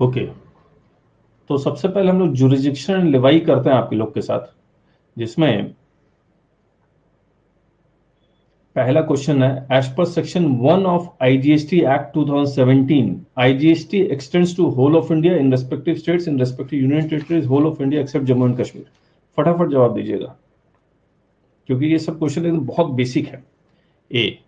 Okay, तो सबसे पहले हम लोग जुरिस्डिक्शन लेवाई करते हैं आपके लोग के साथ, जिसमें पहला क्वेश्चन है, as per section 1 of IGST act 2017, IGST extends to whole of India in respective states in respective union territories whole of India except Jammu and Kashmir. फटाफट जवाब दीजिएगा, क्योंकि ये सब क्वेश्चन एकदम बहुत बेसिक है। ए,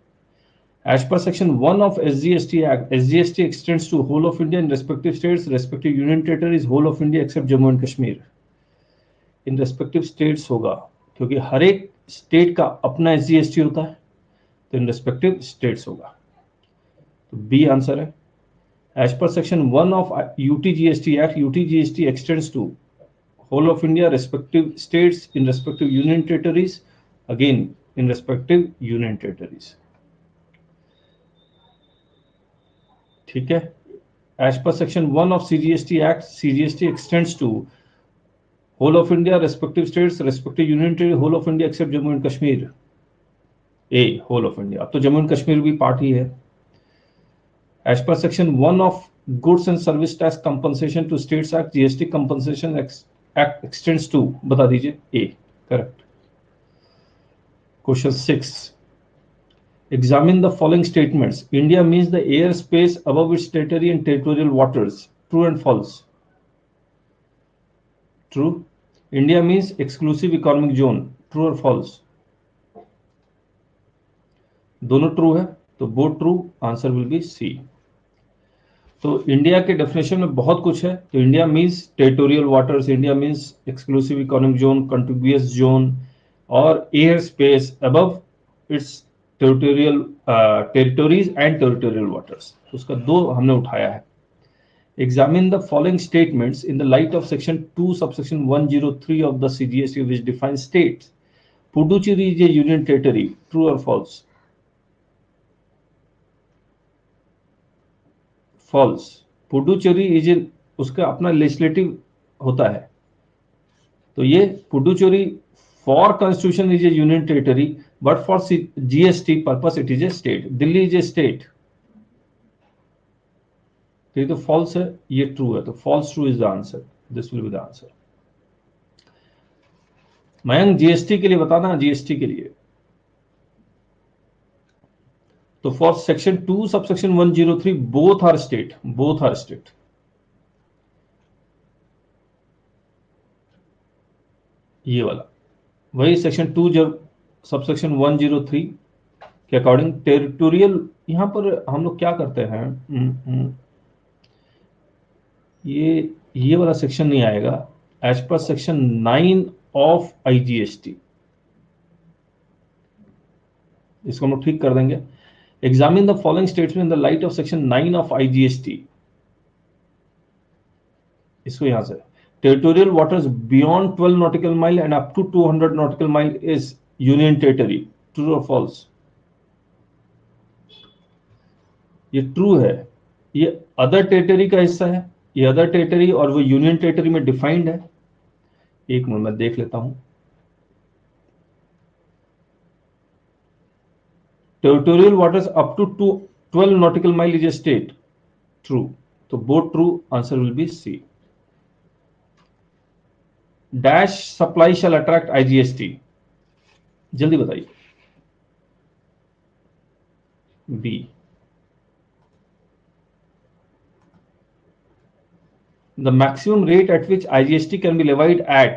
as per section 1 of SGST Act, SGST extends to whole of India in respective states, respective union territories, whole of India except Jammu and Kashmir. In respective states होगा, क्योंकि हर एक स्टेट का अपना SGST होता है, तो in respective states होगा। तो बी आंसर है। As per section 1 of UTGST Act, UTGST extends to whole of India, respective states, in respective union territories, again in respective union territories. ठीक है। As per section 1 of CGST Act, CGST extends to whole of India, respective states, respective union territory, whole of India except Jammu and Kashmir. A, whole of India। अब तो Jammu and Kashmir भी part ही है। As per section 1 of Goods and Service Tax Compensation to States Act, GST Compensation Act extends to, बता दीजिए। A, correct। Question 6, examine the following statements. India means the airspace above its territory and territorial waters. True and false? True. India means exclusive economic zone. True or false? दोनों true है, तो both true, answer will be C. तो India के definition में बहुत कुछ है। तो India means territorial waters, India means exclusive economic zone, contiguous zone और air space above its territorial territories and territorial waters. उसका दो हमने उठाया है। Examine the following statements in the light of section 2 subsection 103 of the CGST, which defines states. Puducherry is a union territory. True or false? False. Puducherry is उसका अपना legislative होता है। तो ये Puducherry for constitution is a union territory, but for GST purpose it is a state. Delhi is a state. तो ये तो false है, ये ट्रू है, तो false true is the answer. This will be the answer. Mayank GST के लिए बताना, जीएसटी के लिए तो for section 2 subsection 103 both are state, both are state. ये वाला वही सेक्शन 2 जब सबसेक्शन 103 के अकॉर्डिंग टेरिटोरियल, यहां पर हम लोग क्या करते हैं, ये वाला सेक्शन नहीं आएगा। As per section 9 of IGST, इसको हम लोग ठीक कर देंगे। Examine the following statement in the light of section 9 of IGST. इसको यहां से, territorial waters beyond 12 nautical mile and up to 200 nautical mile is union territory. True और फॉल्स? ये ट्रू है। ये अदर टेरिटरी का हिस्सा है, ये अदर टेरिटरी और वो यूनियन टेरिटरी में डिफाइंड है। एक मिनट मैं देख लेता हूं। Territorial waters up to 12 nautical mile is a state. True, तो both true, answer will be C. Dash supply shall attract IGST, जल्दी बताइए। B. The maximum rate at which IGST can be levied at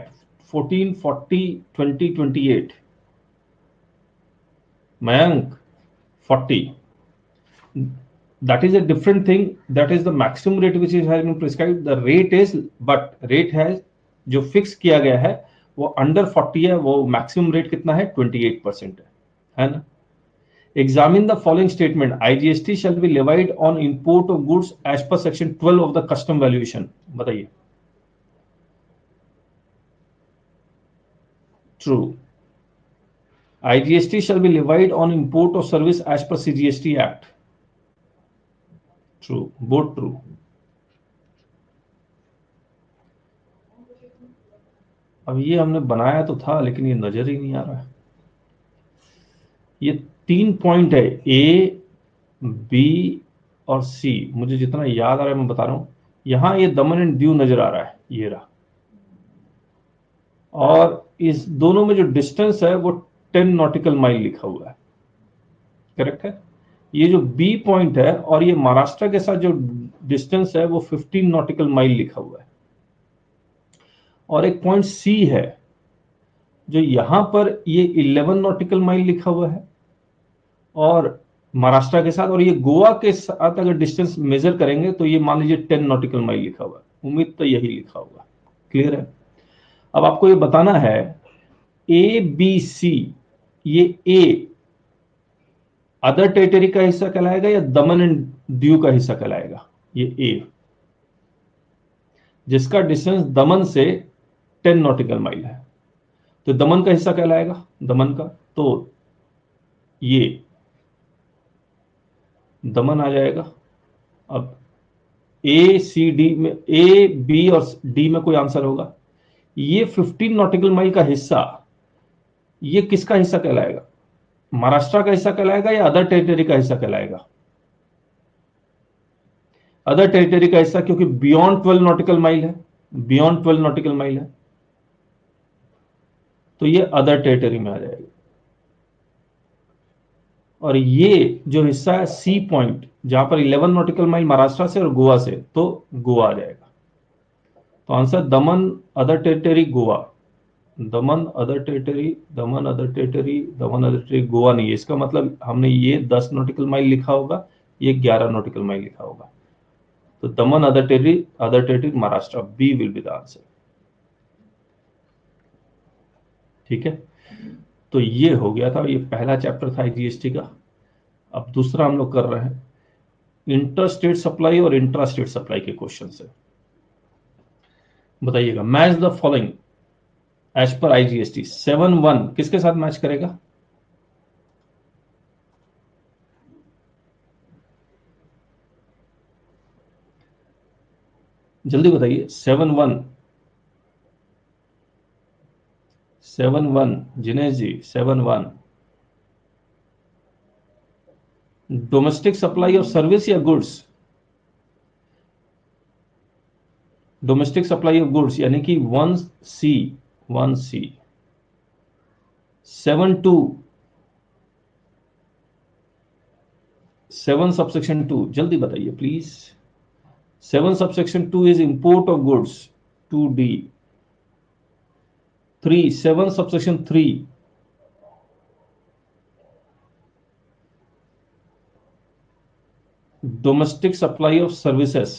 14, 40, 20, 28. Mayank, 40. That is a different thing. That is the maximum rate which is has been prescribed. The rate is, but rate has जो fix किया गया है वो under 40 है। वो maximum rate कितना है? 28% है ना। Examine the following statement. IGST shall be levied on import of goods as per section 12 of the custom valuation. बताइए। True. IGST shall be levied on import of service as per CGST Act. True, both true. अब ये हमने बनाया तो था, लेकिन ये नजर ही नहीं आ रहा है। ये 3 पॉइंट है, ए, बी और सी। मुझे जितना याद आ रहा है मैं बता रहा हूं। यहां ये दमन एंड दीव नजर आ रहा है, ये रहा, और इस दोनों में जो डिस्टेंस है वो 10 नॉटिकल माइल लिखा हुआ है, करेक्ट है। ये जो बी पॉइंट है और ये महाराष्ट्र के साथ जो डिस्टेंस है वो 15 नॉटिकल माइल लिखा हुआ है। और एक पॉइंट सी है जो यहां पर ये 11 नॉटिकल माइल लिखा हुआ है और महाराष्ट्र के साथ, और ये गोवा के साथ अगर डिस्टेंस मेजर करेंगे तो ये मान लीजिए 10 नॉटिकल माइल लिखा हुआ है। उम्मीद तो यही लिखा होगा, क्लियर है। अब आपको ये बताना है ए बी सी, ये ए अदर टेरिटरी का हिस्सा कहलाएगा या दमन एंड दीव का हिस्सा कहलाएगा। ये ए जिसका डिस्टेंस दमन से 10 नॉटिकल माइल है तो दमन का हिस्सा कहलाएगा, दमन का, तो ये दमन आ जाएगा। अब ए सी डी में, ए बी और डी में कोई आंसर होगा। ये 15 नॉटिकल माइल का हिस्सा ये किसका हिस्सा कहलाएगा, महाराष्ट्र का हिस्सा कहलाएगा या अदर टेरिटरी का हिस्सा कहलाएगा। अदर टेरिटरी का हिस्सा, क्योंकि बियॉन्ड 12 नॉटिकल माइल है, बियॉन्ड 12 नॉटिकल माइल है, तो ये अदर टेरिटरी में आ जाएगा। और ये जो हिस्सा है सी पॉइंट जहां पर 11 नॉटिकल माइल महाराष्ट्र से और गोवा से, तो गोवा आ जाएगा। तो आंसर दमन अदर टेरिटरी गोवा, दमन अदर टेरिटरी, दमन अदर टेरिटरी, दमन अदर टेरिटरी, गोवा नहीं है। इसका मतलब हमने ये 10 नॉटिकल माइल लिखा होगा, ये 11 नॉटिकल माइल लिखा होगा। तो Daman other territory Maharashtra, B will be the answer. ठीक है, तो ये हो गया था, ये पहला चैप्टर था जीएसटी का। अब दूसरा हम लोग कर रहे हैं इंटर स्टेट सप्लाई और इंट्रा स्टेट सप्लाई के क्वेश्चन से। बताइएगा, match the following as per IGST. 7-1 किसके साथ मैच करेगा। जल्दी बताइए। 7-1, 7-1 Jinesh ji, 7-1 domestic supply of service या goods. Domestic supply of goods यानी कि 1C, 1C। 7-2, 7 सबसेक्शन 2, जल्दी बताइए please. 7 subsection 2 is import of goods, 2D। 3, 7 subsection 3, domestic supply of services,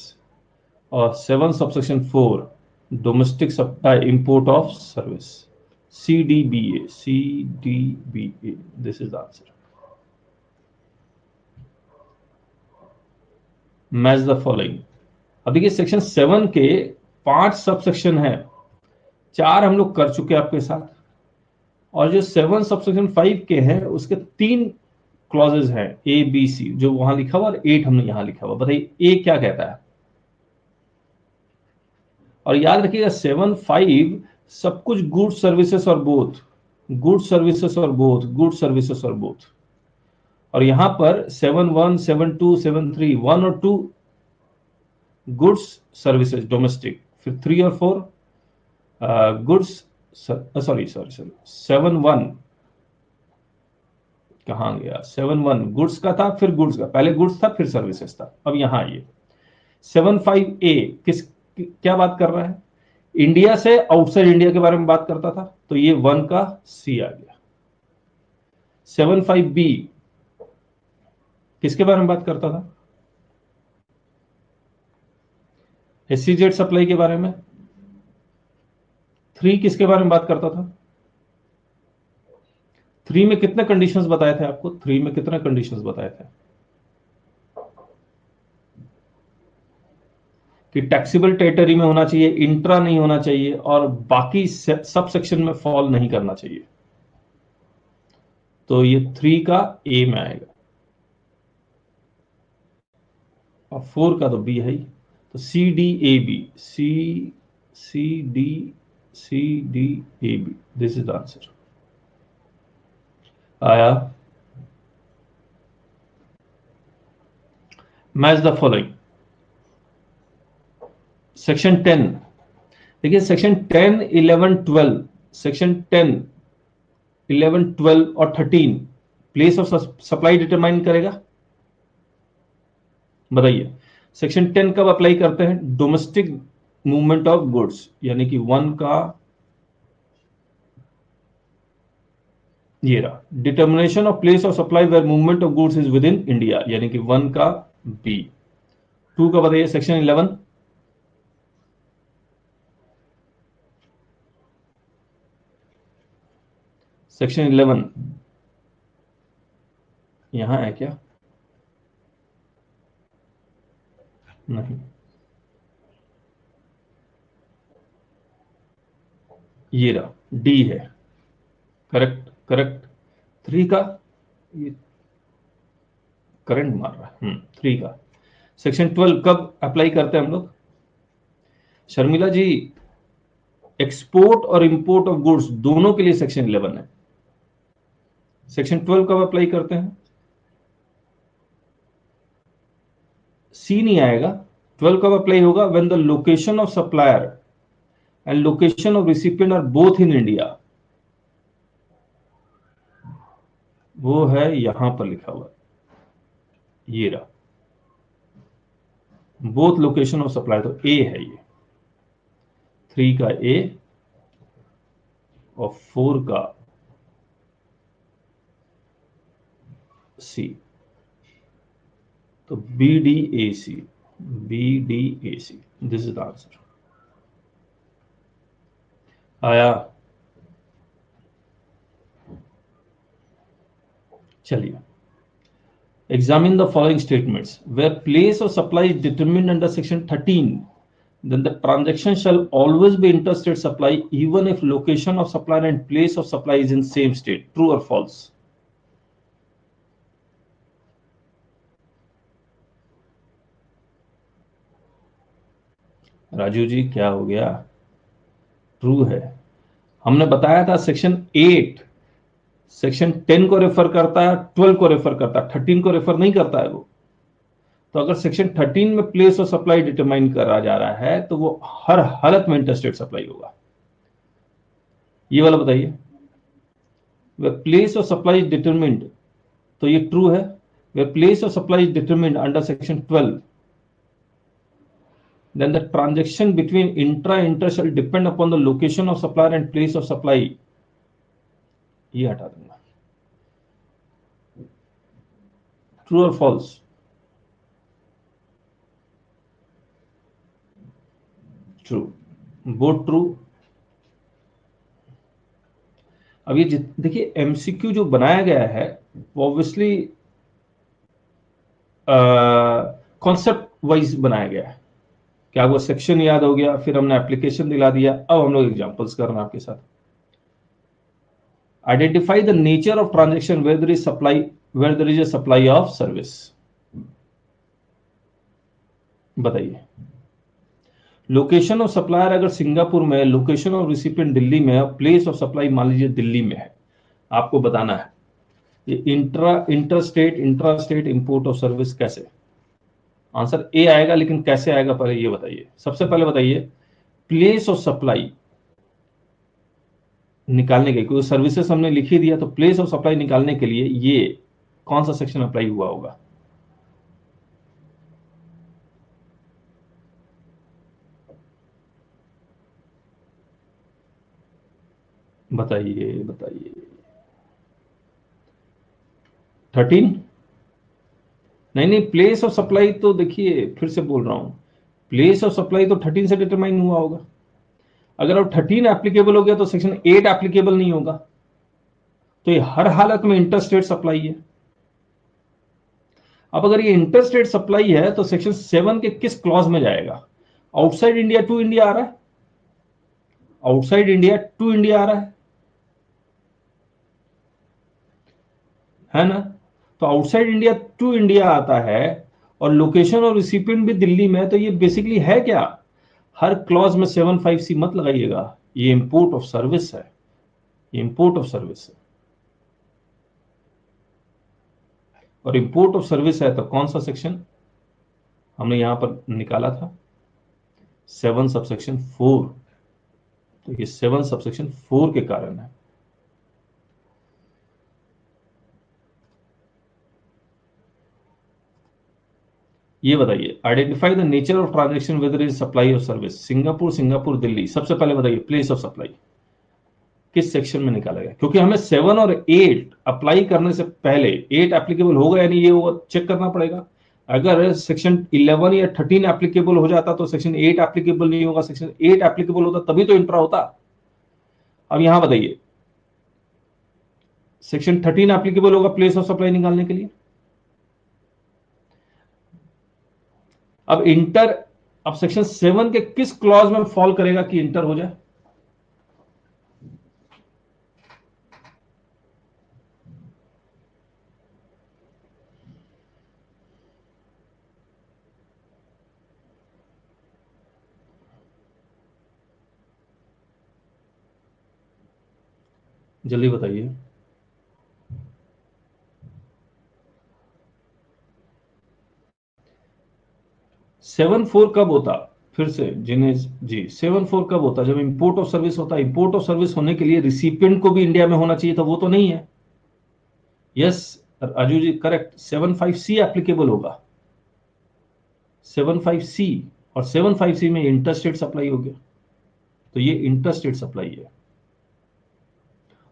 और 7 subsection 4, domestic supply import of service। CDBA, CDBA, this is the answer। Match the following. अब देखिए section 7 के 5 subsection है, 4 हम लोग कर चुके हैं आपके साथ, और जो 7 सबसेक्शन 5 के हैं उसके 3 क्लॉजेज हैं, ए बी सी जो वहां लिखा हुआ और 8 हमने यहां लिखा हुआ। बताइए ए क्या कहता है। और याद रखिएगा 7-5 सब कुछ गुड्स सर्विसेज और बोथ, गुड्स सर्विसेज और बोथ, गुड्स सर्विसेज और बोथ। और यहां पर 7-1, 7-2, 7-3, 1 और 2 गुड्स सर्विसेज डोमेस्टिक, फिर 3 और 4 गुड्स, सॉरी 7-1 कहां गया, 7-1 गुड्स का था, फिर गुड्स का, पहले गुड्स था फिर सर्विसेज था। अब यहां ये 7-5A क्या बात कर रहा है, इंडिया से आउटसाइड इंडिया के बारे में बात करता था, तो ये 1 का सी आ गया। 7-5B किसके बारे में बात करता था, SEZ सप्लाई के बारे में। 3 किसके बारे में बात करता था, 3 में कितने कंडीशंस बताए थे आपको, 3 में कितने कंडीशंस बताए थे कि टैक्सेबल टेरिटरी में होना चाहिए, इंट्रा नहीं होना चाहिए, और बाकी सब सेक्शन में फॉल नहीं करना चाहिए। तो ये 3 का ए में आएगा और 4 का तो बी है ही। तो CDAB, CDAB, this is the answer. आया। Match the following. सेक्शन 10, देखिए सेक्शन 10, 11, 12, सेक्शन 10, 11, 12 और 13 प्लेस ऑफ सप्लाई डिटरमाइन करेगा। बताइए सेक्शन 10 कब अप्लाई करते हैं? डोमेस्टिक मूवमेंट ऑफ गुड्स, यानी कि 1 का ये रहा, determination of place of supply where movement of goods is within India, यानी कि 1 का बी। 2 का बताइए सेक्शन 11, सेक्शन 11 यहां है क्या? नहीं, ये रहा, डी है। Correct correct. 3 का, ये करंट मार रहा है। 3 का सेक्शन 12 कब अप्लाई करते हैं हम लोग? शर्मिला जी, एक्सपोर्ट और इंपोर्ट ऑफ गुड्स दोनों के लिए सेक्शन 11 है। सेक्शन 12 कब अप्लाई करते हैं? सी नहीं आएगा। 12 कब अप्लाई होगा? When the location of supplier and location of recipient are both in India. वो है यहां पर लिखा हुआ, ये रहा, बोथ लोकेशन ऑफ सप्लायर, तो ए है ये। 3 का ए और 4 का सी, तो B D A C, B D A C, this is the answer. आया? चलिए, examine the following statements. Where place of supply is determined under section 13, then the transaction shall always be interstate supply even if location of supply and place of supply is in same state. True or false? Raju ji क्या हो गया? True है। हमने बताया था section 8 section 10 को refer करता है, 12 को रेफर करता है, 13 को रेफर नहीं करता है वो। तो अगर सेक्शन 13 में प्लेस ऑफ सप्लाई डिटरमाइन करा जा रहा है तो वो हर हालत में इंटरस्टेट सप्लाई होगा। ये वाला बताइए, way place of supply is determined, तो ये ट्रू है। Way place of supply is determined under section 12, then the transaction between inter shall depend upon the location of supplier and place of supply। ये हटा दूंगा। True और false? True, both true. अब ये देखिए एमसीक्यू जो बनाया गया है वो ऑब्वियसली कॉन्सेप्ट वाइज बनाया गया है। क्या वो सेक्शन याद हो गया, फिर हमने एप्लीकेशन दिला दिया, अब हम लोग एग्जांपल्स कर रहे हैं आपके साथ। Identify the nature of transaction where there is supply, where there is a supply of service. बताइए, लोकेशन ऑफ सप्लायर अगर सिंगापुर में है, लोकेशन ऑफ रिसिपिएंट दिल्ली में है, प्लेस ऑफ सप्लाई मान लीजिए दिल्ली में है, आपको बताना है ये intra state import of service कैसे? आंसर ए आएगा, लेकिन कैसे आएगा पहले ये बताइए। सबसे पहले बताइए प्लेस ऑफ सप्लाई निकालने के, क्योंकि सर्विसेज हमने लिख ही दिया, तो प्लेस ऑफ सप्लाई निकालने के लिए ये कौन सा सेक्शन अप्लाई हुआ होगा? बताइए बताइए। 13? नहीं नहीं, प्लेस ऑफ सप्लाई तो देखिए फिर से बोल रहा हूं, प्लेस ऑफ सप्लाई तो 13 से डिटरमाइन हुआ होगा। अगर अब 13 एप्लीकेबल हो गया तो सेक्शन 8 एप्लीकेबल नहीं होगा, तो ये हर हालत में इंटरस्टेट सप्लाई है। अब अगर ये इंटरस्टेट सप्लाई है तो सेक्शन 7 के किस क्लॉज में जाएगा? आउटसाइड इंडिया टू इंडिया आ रहा है, आउटसाइड इंडिया टू इंडिया आ रहा है ना? तो आउटसाइड इंडिया टू इंडिया आता है और लोकेशन और रिसिपिएंट भी दिल्ली में है, तो ये बेसिकली है क्या? हर क्लॉज में 7(5)(c) मत लगाइएगा, ये इंपोर्ट ऑफ सर्विस है, ये इंपोर्ट ऑफ सर्विस है। और इंपोर्ट ऑफ सर्विस है तो कौन सा सेक्शन हमने यहां पर निकाला था? 7 सबसेक्शन 4, तो ये 7 सबसेक्शन 4 के कारण है। ये बताइए, identify the nature of transaction whether is supply और सर्विस। सिंगापुर दिल्ली, सबसे पहले बताइए प्लेस ऑफ सप्लाई किस सेक्शन में निकाला गया, क्योंकि हमें 7 और 8 अप्लाई करने से पहले 8 एप्लीकेबल होगा या नहीं ये वो चेक करना पड़ेगा। अगर सेक्शन 11 या 13 एप्लीकेबल हो जाता तो सेक्शन 8 एप्लीकेबल नहीं होगा, सेक्शन 8 एप्लीकेबल होता तभी तो इंट्रा होता। अब यहां बताइए, सेक्शन 13 एप्लीकेबल होगा प्लेस ऑफ सप्लाई निकालने के लिए। अब इंटर, अब सेक्शन 7 के किस क्लॉज में फॉल करेगा कि इंटर हो जाए? जल्दी बताइए। 7-4 कब होता? फिर से जिन्हें जी, 7-4 कब होता? जब इंपोर्ट ऑफ सर्विस होता है। इंपोर्ट ऑफ सर्विस होने के लिए रिसिपिएंट को भी इंडिया में होना चाहिए था, वो तो नहीं है। Yes Raju ji, correct. 75C applicable होगा, 75C, और 75C में इंटरस्टेट सप्लाई हो गया, तो ये इंटरस्टेट सप्लाई है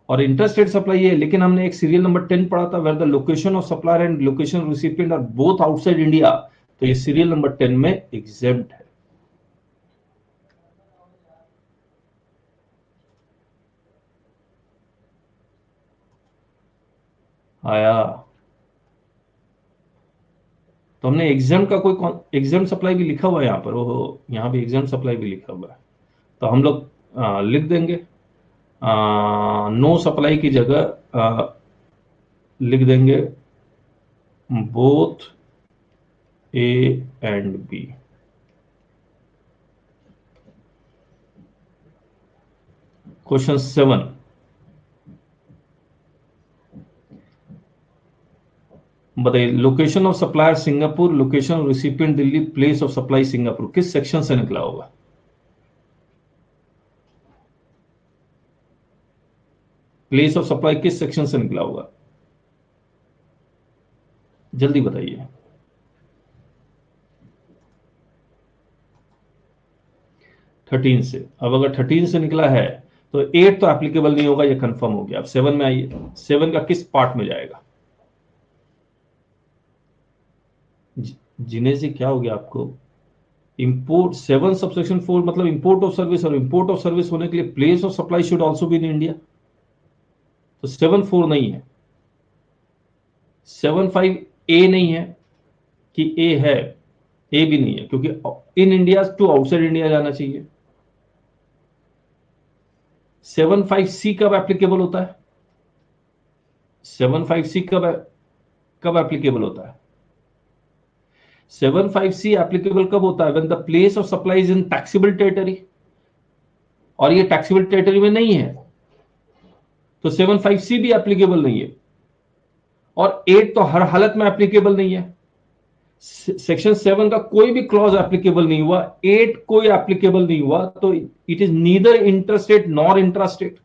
और इंटरस्टेट सप्लाई है। लेकिन हमने एक सीरियल नंबर 10 पढ़ा था, where the location of supplier and location recipient are both outside India, तो ये सीरियल नंबर 10 में एग्जेम्प्ट है। आया, तो हमने एग्जाम का कोई एग्जाम सप्लाई भी लिखा हुआ है यहाँ पर, वो यहाँ भी एग्जाम सप्लाई भी लिखा हुआ है, तो हम लोग लिख देंगे नो सप्लाई की जगह लिख देंगे both A and B. Question 7, बताइए location of supplier Singapore, location of recipient Delhi, place of supply Singapore किस सेक्शन से निकला होगा? प्लेस ऑफ सप्लाई किस सेक्शन से निकला होगा? जल्दी बताइए। 13 से। अब अगर 13 से निकला है तो 8 तो एप्लीकेबल नहीं होगा, ये कंफर्म हो गया। अब 7 में आइए, 7 का किस पार्ट में जाएगा? जिन्हें से क्या हो गया आपको? इंपोर्ट 7 सबसेक्शन 4 मतलब इंपोर्ट ऑफ सर्विस, और इंपोर्ट ऑफ सर्विस होने के लिए place of supply should also be in India, तो 7-4 नहीं है। 7-5 ए नहीं है कि ए है, ए भी नहीं है, क्योंकि in India to outside India जाना चाहिए। 7-5 C कब एप्लीकेबल होता है? 7-5 C कब एप्लीकेबल होता है? 7-5 C एप्लीकेबल कब होता है? When the place of supply is in taxable territory, और ये टैक्सेबल टेरिटरी में नहीं है, तो 7-5 C भी एप्लीकेबल नहीं है, और 8 तो हर हालत में एप्लीकेबल नहीं है। सेक्शन 7 का कोई भी क्लॉज एप्लीकेबल नहीं हुआ, 8 कोई एप्लीकेबल नहीं हुआ, तो it is neither interstate nor intrastate,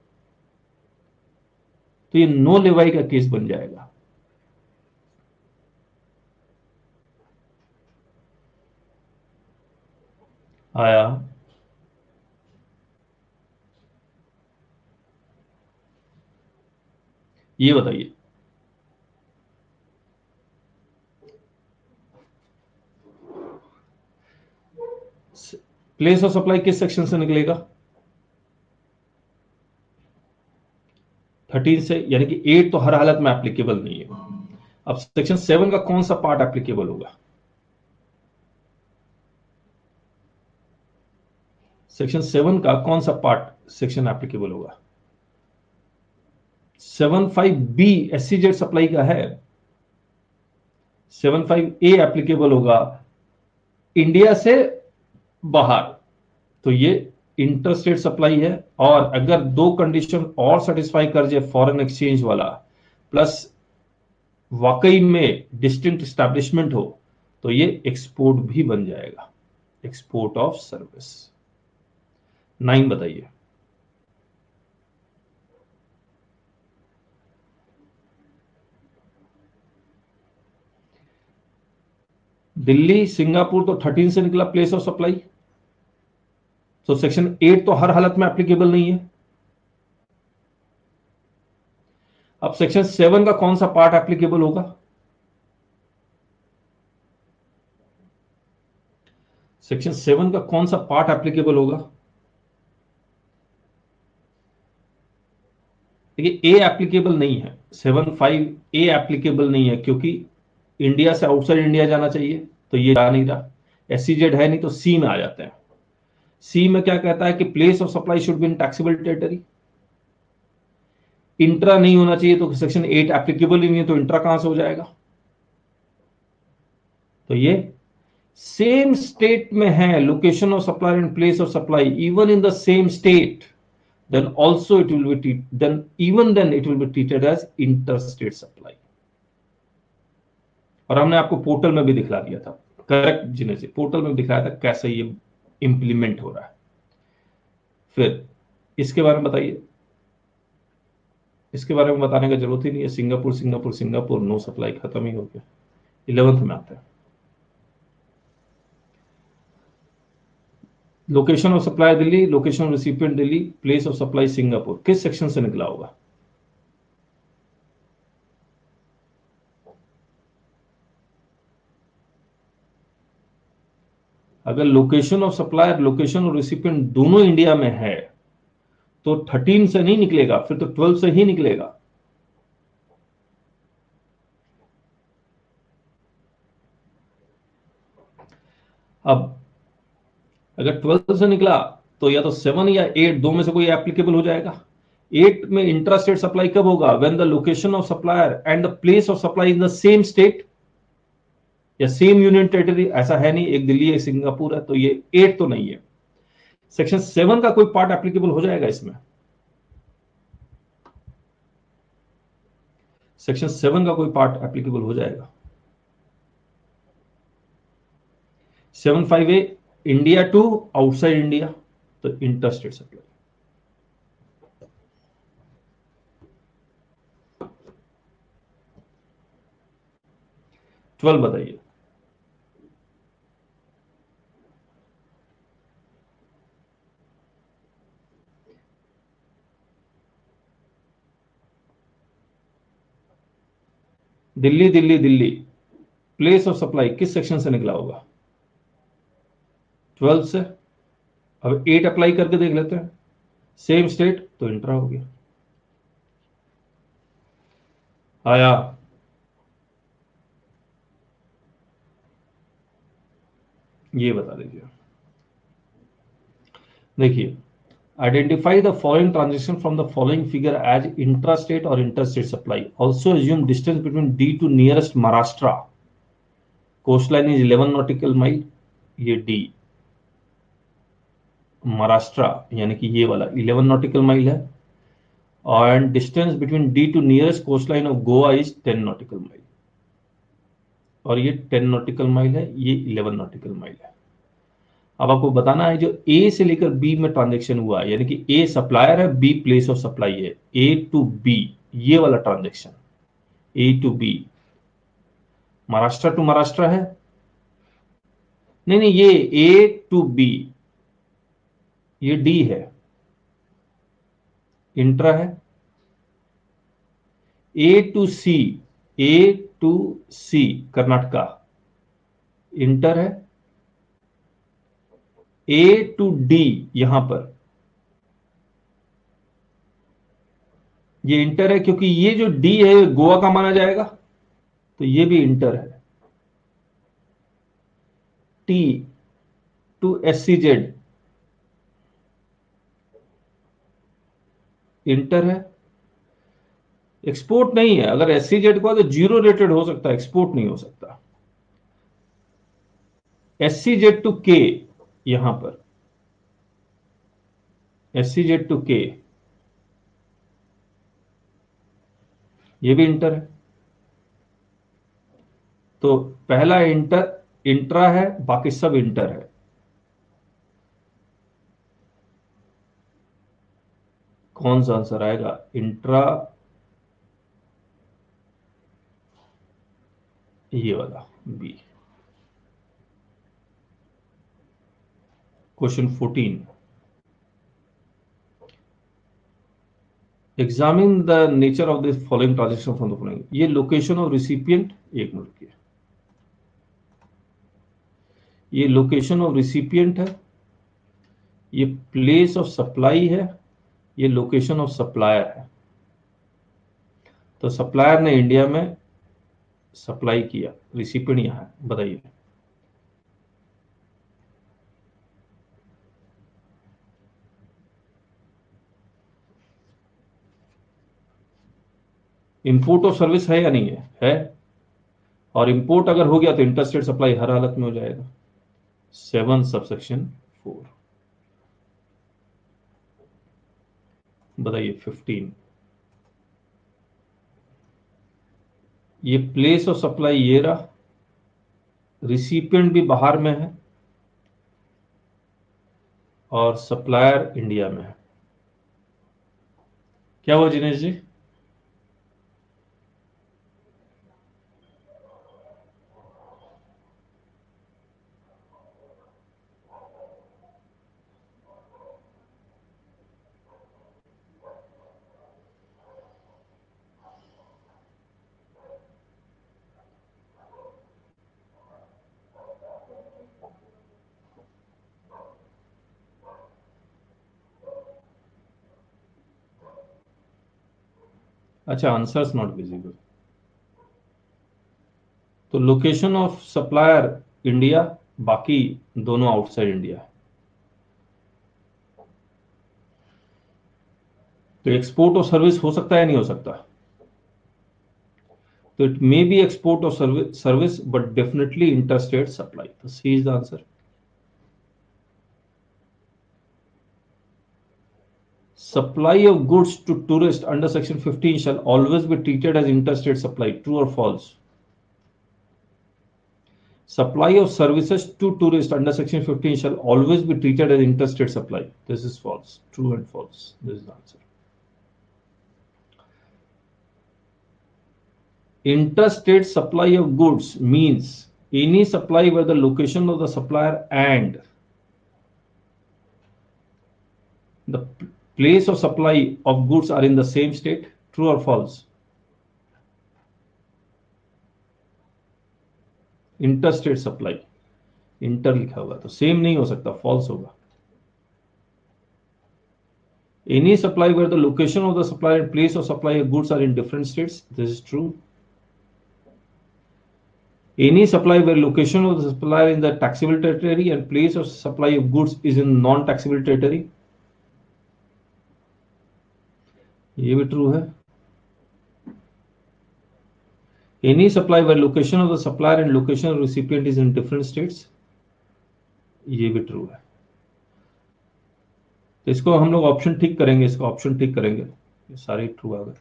तो ये नो लेवाई का केस बन जाएगा। आया, ये बताइए प्लेस ऑफ सप्लाई किस सेक्शन से निकलेगा? 13 से, यानी कि 8 तो हर हालत में एप्लीकेबल नहीं है। अब सेक्शन 7 का कौन सा पार्ट एप्लीकेबल होगा? सेक्शन 7 का कौन सा पार्ट सेक्शन एप्लीकेबल होगा? 7-5 B SEZ सप्लाई का है, 7-5 A एप्लीकेबल होगा इंडिया से बाहर, तो ये इंटरस्टेट सप्लाई है। और अगर दो कंडीशन और सेटिस्फाई कर जाए, फॉरेन एक्सचेंज वाला प्लस वाकई में डिस्टिंक्ट एस्टैब्लिशमेंट हो, तो ये एक्सपोर्ट भी बन जाएगा। Export of service. 9 बताइए। दिल्ली सिंगापुर तो 13 से निकला प्लेस ऑफ सप्लाई, तो सेक्शन 8 तो हर हालत में एप्लीकेबल नहीं है। अब सेक्शन 7 का कौन सा पार्ट एप्लीकेबल होगा? सेक्शन 7 का कौन सा पार्ट एप्लीकेबल होगा? देखिए ए एप्लीकेबल नहीं है, 7(5) ए एप्लीकेबल नहीं है, क्योंकि इंडिया से आउटसाइड इंडिया जाना चाहिए, तो ये जा नहीं रहा। SEZ है नहीं, तो सी में आ जाते हैं। सी में क्या कहता है कि place of supply should be in taxable territory. Intra नहीं होना चाहिए, तो सेक्शन 8 एप्लीकेबल ही नहीं है, तो इंट्रा कहां से हो जाएगा? तो ये सेम स्टेट में है, location of supply and place of supply even in the same state, then also it will be then it will be treated as interstate supply। और हमने आपको पोर्टल में भी दिखला दिया था, करेक्ट जिन्हें से पोर्टल में दिखाया था कैसे ये इंप्लीमेंट हो रहा है। फिर इसके बारे में बताइए। इसके बारे में बताने का जरूरत ही नहीं है, Singapore Singapore Singapore, no supply, खत्म ही हो गया। 11th में आता है location of supply Delhi, location of recipient Delhi, place of supply Singapore, किस सेक्शन से निकला होगा? अगर लोकेशन ऑफ सप्लाई और लोकेशन ऑफ रिसिपिएंट दोनों इंडिया में है, तो 13 से नहीं निकलेगा, फिर तो 12 से ही निकलेगा। अब अगर 12 से निकला, तो या तो 7 या 8 दो में से कोई एप्लीकेबल हो जाएगा। 8 में इंट्रास्टेट सप्लाई कब होगा? When the location of supplier and the place of supply in the same state या सेम यूनियन टेरिटरी। ऐसा है नहीं, एक दिल्ली एक सिंगापुर है, तो ये 8 तो नहीं है। सेक्शन 7 का कोई पार्ट एप्लीकेबल हो जाएगा इसमें? सेक्शन 7 का कोई पार्ट एप्लीकेबल हो जाएगा? 7(5)(a) India to outside India, तो इंटरस्टेट सप्लाई। ट्वेल्व बताइए। Delhi Delhi Delhi, place of supply किस सेक्शन से निकला होगा? 12 से। अब 8 अप्लाई करके देख लेते हैं, सेम स्टेट, तो इंट्रा हो गया। आया? ये बता दीजिए। देखिए, identify the following transaction from the following figure as intrastate और interstate supply. Also assume distance between D to nearest Maharashtra. Coast line is 11 nautical mile, ये डी महाराष्ट्र यानी कि ये वाला 11 नॉटिकल माइल है, और distance between D to nearest coast line of Goa is 10 nautical mile, और ये 10 नॉटिकल माइल है, ये 11 नॉटिकल माइल है। अब आपको बताना है जो ए से लेकर बी में ट्रांजेक्शन हुआ है, यानी कि ए सप्लायर है, बी प्लेस ऑफ सप्लाई है, ए टू बी, ये वाला transaction A to B, Maharashtra to Maharashtra है? नहीं नहीं, ये ए टू बी, ये डी है, इंट्रा है। A to C, A to C Karnataka, inter है। ए टू डी यहां पर ये इंटर है, क्योंकि ये जो डी है गोवा का माना जाएगा, तो ये भी इंटर है। टी टू SCZ इंटर है। एक्सपोर्ट नहीं है, अगर SCZ को तो जीरो रेटेड हो सकता है, एक्सपोर्ट नहीं हो सकता। SCZ टू के, यहां पर SCZ टू के, ये भी इंटर है। तो पहला इंटर इंट्रा है, बाकी सब इंटर है। कौन सा आंसर आएगा? इंट्रा, ये वाला B. Question 14, examine the nature of this following transaction from the following. ये लोकेशन ऑफ रिसिपिएंट, एक मिनट की, ये लोकेशन ऑफ रिसिपिएंट है, ये प्लेस ऑफ सप्लाई है, ये लोकेशन ऑफ सप्लायर है। तो सप्लायर ने इंडिया में सप्लाई किया, रिसिपिएंट यहां है, बताइए। इंपोर्ट ऑफ सर्विस है या नहीं है? है। और इंपोर्ट अगर हो गया तो इंटरस्टेट सप्लाई हर हालत में हो जाएगा। 7 सबसेक्शन 4, बताइए। 15, ये प्लेस ऑफ सप्लाई ये रहा, रिसिपिएंट भी बाहर में है और सप्लायर इंडिया में है। क्या हुआ जिनेश जी? अच्छा, आंसर्स नॉट विजिबल। तो लोकेशन ऑफ सप्लायर इंडिया, बाकी दोनों आउटसाइड इंडिया। तो एक्सपोर्ट ऑफ सर्विस हो सकता है, नहीं हो सकता? तो it may be export of service but definitely interstate supply. तो C is the answer. Supply of goods to tourists under section 15 shall always be treated as interstate supply. True or false? Supply of services to tourists under section 15 shall always be treated as interstate supply. This is false. True and false. This is the answer. Interstate supply of goods means any supply where the location of the supplier and the place of supply of goods are in the same state. True or false? Interstate supply, inter लिखा हुआ तो same नहीं हो सकता, false होगा। Any supply where the location of the supply and place of supply of goods are in different states, this is true. Any supply where location of the supplier in the taxable territory and place of supply of goods is in non taxable territory, ये भी true है। Any supply where location of the supplier and location of recipient is in different states, ये भी true है। तो इसको हम लोग ऑप्शन ठीक करेंगे, इसको ऑप्शन ठीक करेंगे, ये सारे ट्रू आ गए।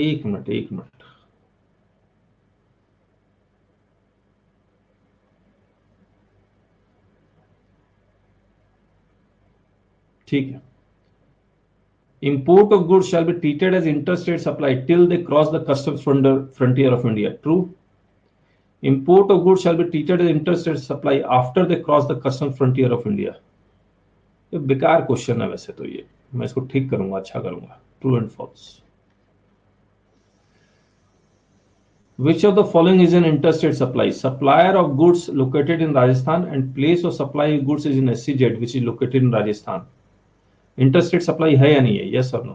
एक मिनट, एक मिनट। ठीक है। Import of goods shall be treated as interstate supply till they cross the customs frontier of India. True. Import of goods shall be treated as interstate supply after they cross the customs frontier of India. ये बेकार question है वैसे तो, ये मैं इसको ठीक करूंगा, अच्छा करूंगा। True and false. Which of the following is an interstate supply? Supplier of goods located in Rajasthan and place of supply of goods is in SEZ, which is located in Rajasthan. Interstate supply है या नहीं है? Yes और no?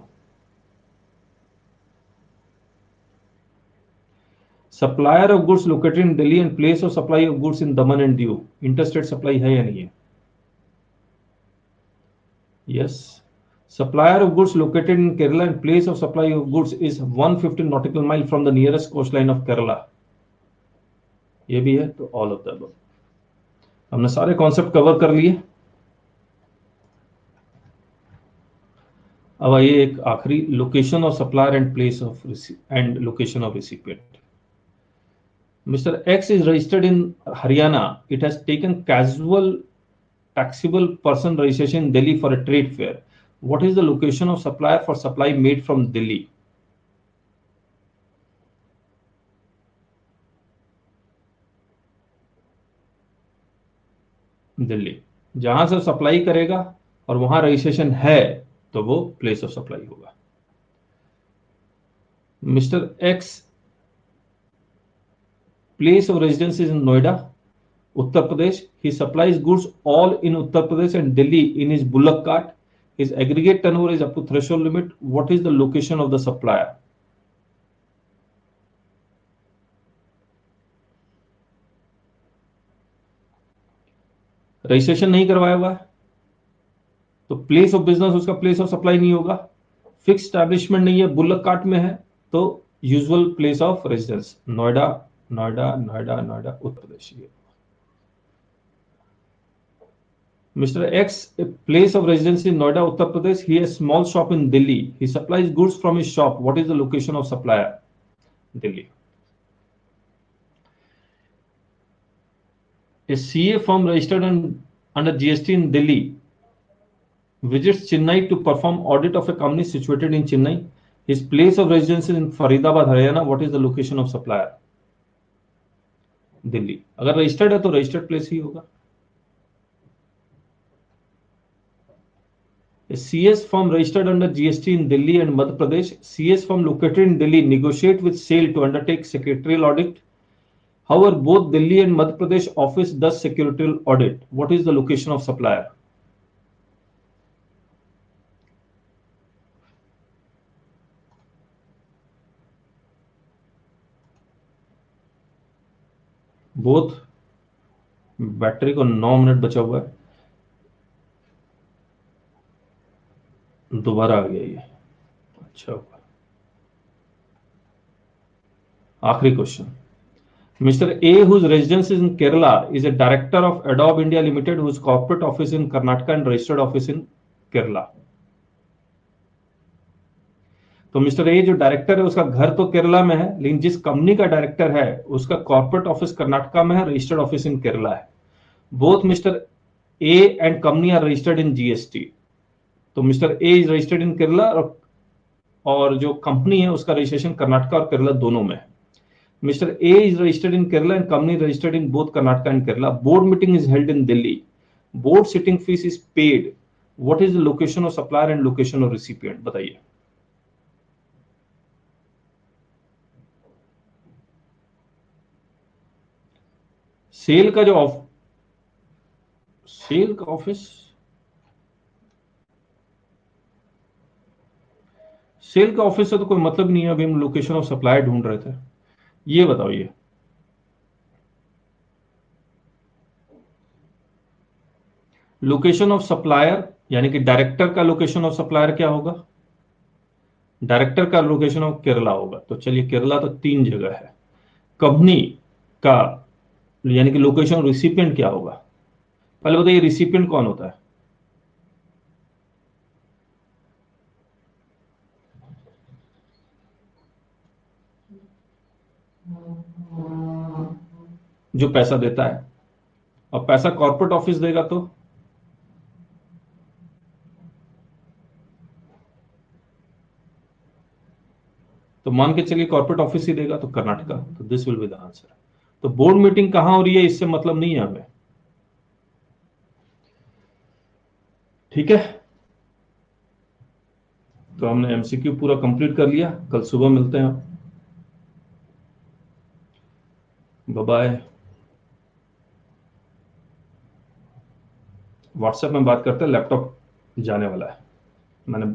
Supplier of goods located in Delhi and place of supply of goods in Daman and Diu, interstate supply है या नहीं है? Yes. Supplier of goods located in Kerala and place of supply of goods is 150 nautical mile from the nearest coast line of Kerala, ये भी है। तो all of the above. हमने सारे कॉन्सेप्ट कवर कर लिए। अब आइए एक आखिरी, location of supplier and place of and location of recipient. Mr. X is registered in Haryana. It has taken casual taxable person registration in Delhi for a trade fair. What is the location of supplier for supply made from Delhi? Delhi, जहां से supply करेगा और वहां registration है तो वो place of supply होगा. Mister x place of residence is in Noida, Uttar Pradesh. He supplies goods all in Uttar Pradesh and Delhi in his bullock cart. His aggregate turnover is up to threshold limit. What is the location of the supplier? Registration नहीं करवाया हुआ है तो place of business उसका place of supply नहीं होगा. Fix establishment नहीं है, बुल्लक कार्ट में है तो usual place of residence Noida Noida Noida Noida Uttar Pradesh. Mr. X, a place of residence in Noida, Uttar Pradesh. He has a small shop in Delhi. He supplies goods from his shop. What is the location of supplier? Delhi. A CA firm registered under GST in Delhi visits Chennai to perform audit of a company situated in Chennai. His place of residence is in Faridabad, Haryana. What is the location of supplier? Delhi. अगर registered है तो registered place ही होगा. A CS firm registered under GST in Delhi and Madhya Pradesh. CS firm located in Delhi negotiate with SAIL to undertake secretarial audit. However, both Delhi and Madhya Pradesh office does secretarial audit. What is the location of supplier? Both. Battery को 9 minute बचा हुआ है. दोबारा आ गया ये. अच्छा हुआ. आखिरी question. Mr. A, whose residence is in Kerala, is a director of Adobe India Limited, whose corporate office in Karnataka and registered office in Kerala. तो मिस्टर ए जो डायरेक्टर है उसका घर तो केरला में है, लेकिन जिस कंपनी का डायरेक्टर है उसका कॉर्पोरेट ऑफिस कर्नाटका में है, रजिस्टर्ड ऑफिस इन केरला है. Both Mr A and company are registered in GST. तो Mr A is registered in Kerala और जो कंपनी है उसका रजिस्ट्रेशन कर्नाटका और केरला दोनों में है. Mr. A is registered in Kerala and company registered in both Karnataka and Kerala. Board meeting is held in Delhi. Board sitting fees is paid. What is the location of supplier and location of recipient? बताइए. Cell का जो cell का office, cell का office से तो कोई मतलब नहीं है. अभी हम लोकेशन ऑफ सप्लायर ढूंढ रहे थे. ये बताओ, ये लोकेशन ऑफ सप्लायर यानी कि डायरेक्टर का लोकेशन ऑफ सप्लायर क्या होगा? डायरेक्टर का लोकेशन ऑफ केरला होगा. तो चलिए, केरला तो 3 जगह है. कंपनी का यानी कि लोकेशन ऑफ रिसिपिएंट क्या होगा? पहले बताइए, रिसिपिएंट कौन होता है? जो पैसा देता है. और पैसा कॉर्पोरेट ऑफिस देगा तो मान के चलिए कॉर्पोरेट ऑफिस ही देगा, तो कर्नाटका. तो this will be the answer. तो बोर्ड मीटिंग कहां हो रही है इससे मतलब नहीं है हमें. ठीक है, तो हमने एमसीक्यू पूरा कंप्लीट कर लिया. कल सुबह मिलते हैं. Bye bye. व्हाट्सएप में बात करते हैं, लैपटॉप जाने वाला है. मैंने